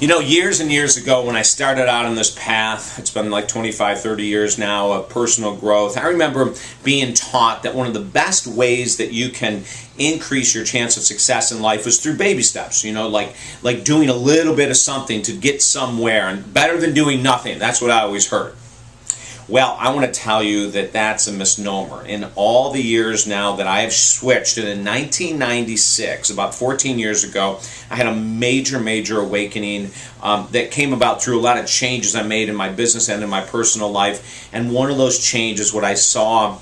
Years and years ago when I started out on this path, it's been like 25, 30 years now of personal growth, I remember being taught that one of the best ways that you can increase your chance of success in life was through baby steps, like doing a little bit of something to get somewhere, and better than doing nothing. That's what I always heard. Well, I want to tell you that that's a misnomer. In all the years now that I have switched, and in 1996, about 14 years ago, I had a major awakening that came about through a lot of changes I made in my business and in my personal life. And one of those changes, what I saw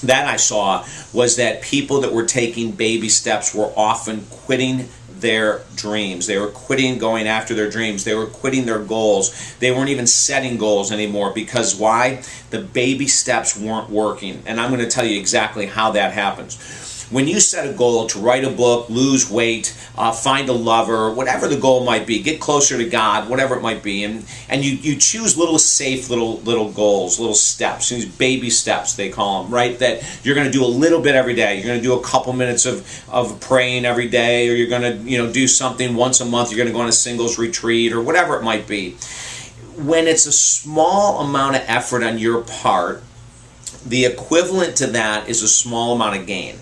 was that people that were taking baby steps were often quitting their dreams. They were quitting going after their dreams. They were quitting their goals. They weren't even setting goals anymore. Because why? The baby steps weren't working. And I'm going to tell you exactly how that happens. When you set a goal to write a book, lose weight, find a lover, whatever the goal might be, get closer to God, whatever it might be, and you choose little safe little goals, little steps, these baby steps they call them, right? That you're going to do a little bit every day. You're going to do a couple minutes of praying every day, or you're going to do something once a month. You're going to go on a singles retreat or whatever it might be. When it's a small amount of effort on your part, the equivalent to that is a small amount of gain.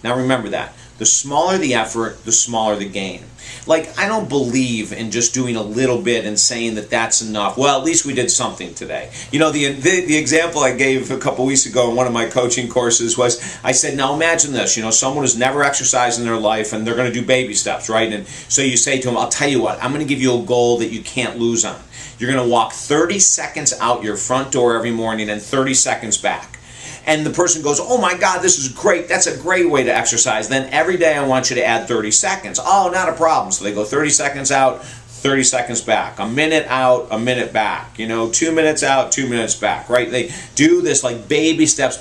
Now remember that. The smaller the effort, the smaller the gain. Like, I don't believe in just doing a little bit and saying that that's enough. Well, at least we did something today. The example I gave a couple weeks ago in one of my coaching courses was, I said, now imagine this, someone who's never exercised in their life and they're going to do baby steps, right? And so you say to them, I'll tell you what, I'm going to give you a goal that you can't lose on. You're going to walk 30 seconds out your front door every morning and 30 seconds back. And the person goes, oh my God, this is great. That's a great way to exercise. Then every day I want you to add 30 seconds. Oh, not a problem. So they go 30 seconds out, 30 seconds back. A minute out, a minute back. 2 minutes out, 2 minutes back, right? They do this like baby steps.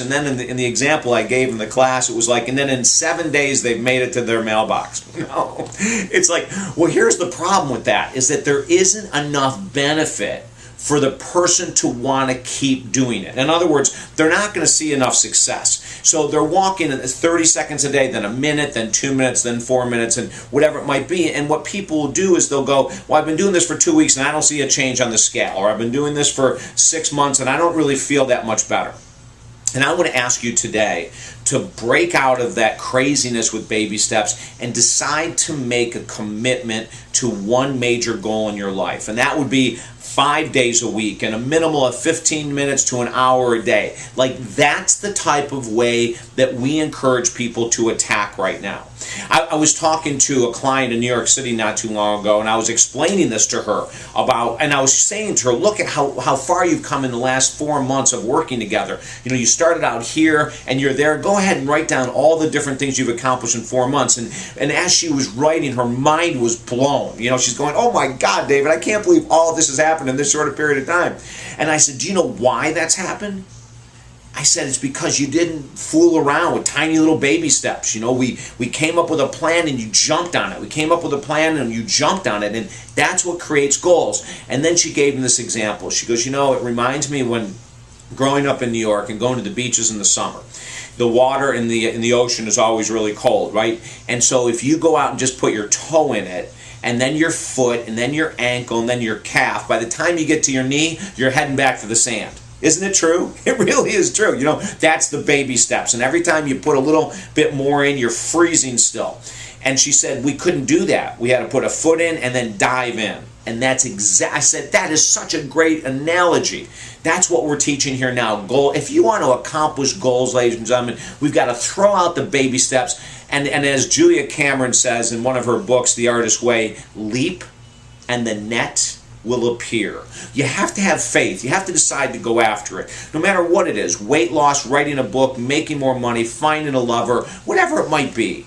And then in the example I gave in the class, it was like, and then in 7 days they've made it to their mailbox. It's like, well, here's the problem with that, is that there isn't enough benefit for the person to want to keep doing it. In other words, they're not going to see enough success. So they're walking 30 seconds a day, then a minute, then 2 minutes, then 4 minutes, and whatever it might be. And what people will do is they'll go, well, I've been doing this for 2 weeks and I don't see a change on the scale. Or I've been doing this for 6 months and I don't really feel that much better. And I want to ask you today to break out of that craziness with baby steps and decide to make a commitment to one major goal in your life. And that would be 5 days a week and a minimal of 15 minutes to an hour a day. Like, that's the type of way that we encourage people to attack right now. I was talking to a client in New York City not too long ago, and I was explaining this to her and I was saying to her, look at how far you've come in the last 4 months of working together. You started out here and you're there. Go ahead and write down all the different things you've accomplished in 4 months. And as she was writing, her mind was blown. She's going, oh my God, David, I can't believe all of this has happened in this short a period of time. And I said, do you know why that's happened? I said, it's because you didn't fool around with tiny little baby steps. We came up with a plan and you jumped on it. We came up with a plan and you jumped on it. And that's what creates goals. And then she gave him this example. She goes, it reminds me when growing up in New York and going to the beaches in the summer. The water in the ocean is always really cold, right? And so if you go out and just put your toe in it, and then your foot, and then your ankle, and then your calf, by the time you get to your knee, you're heading back to the sand. Isn't it true? It really is true. That's the baby steps. And every time you put a little bit more in, you're freezing still. And she said, we couldn't do that. We had to put a foot in and then dive in. And that's I said, that is such a great analogy. That's what we're teaching here now. If you want to accomplish goals, ladies and gentlemen, we've got to throw out the baby steps. And as Julia Cameron says in one of her books, The Artist's Way, leap and the net will appear. You have to have faith. You have to decide to go after it. No matter what it is, weight loss, writing a book, making more money, finding a lover, whatever it might be.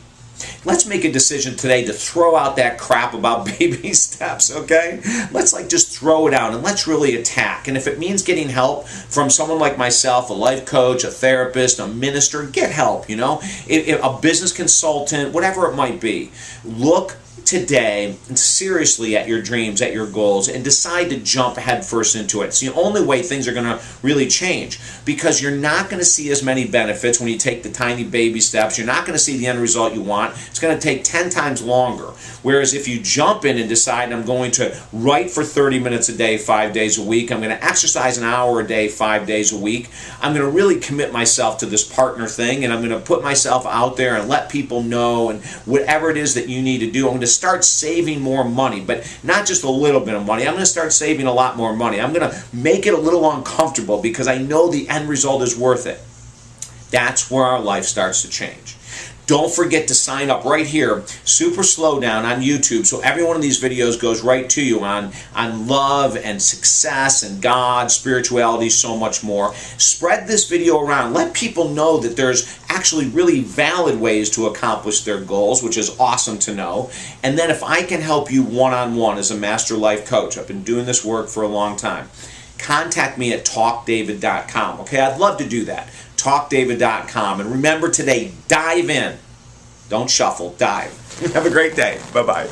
Let's make a decision today to throw out that crap about baby steps, okay? Let's just throw it out and let's really attack. And if it means getting help from someone like myself, a life coach, a therapist, a minister, get help, a business consultant, whatever it might be. Look today and seriously at your dreams, at your goals, and decide to jump headfirst into it. It's the only way things are going to really change, because you're not going to see as many benefits when you take the tiny baby steps. You're not going to see the end result you want. It's going to take 10 times longer. Whereas if you jump in and decide, I'm going to write for 30 minutes a day, 5 days a week, I'm going to exercise an hour a day, 5 days a week, I'm going to really commit myself to this partner thing, and I'm going to put myself out there and let people know, and whatever it is that you need to do, I'm going to start saving more money, but not just a little bit of money. I'm going to start saving a lot more money. I'm going to make it a little uncomfortable because I know the end result is worth it. That's where our life starts to change. Don't forget to sign up right here, Super Slowdown on YouTube, so every one of these videos goes right to you on love and success and God, spirituality, so much more. Spread this video around. Let people know that there's actually really valid ways to accomplish their goals, which is awesome to know. And then if I can help you one-on-one as a master life coach, I've been doing this work for a long time, contact me at talkdavid.com. Okay, I'd love to do that. talkdavid.com. And remember today, dive in. Don't shuffle, dive. Have a great day. Bye-bye.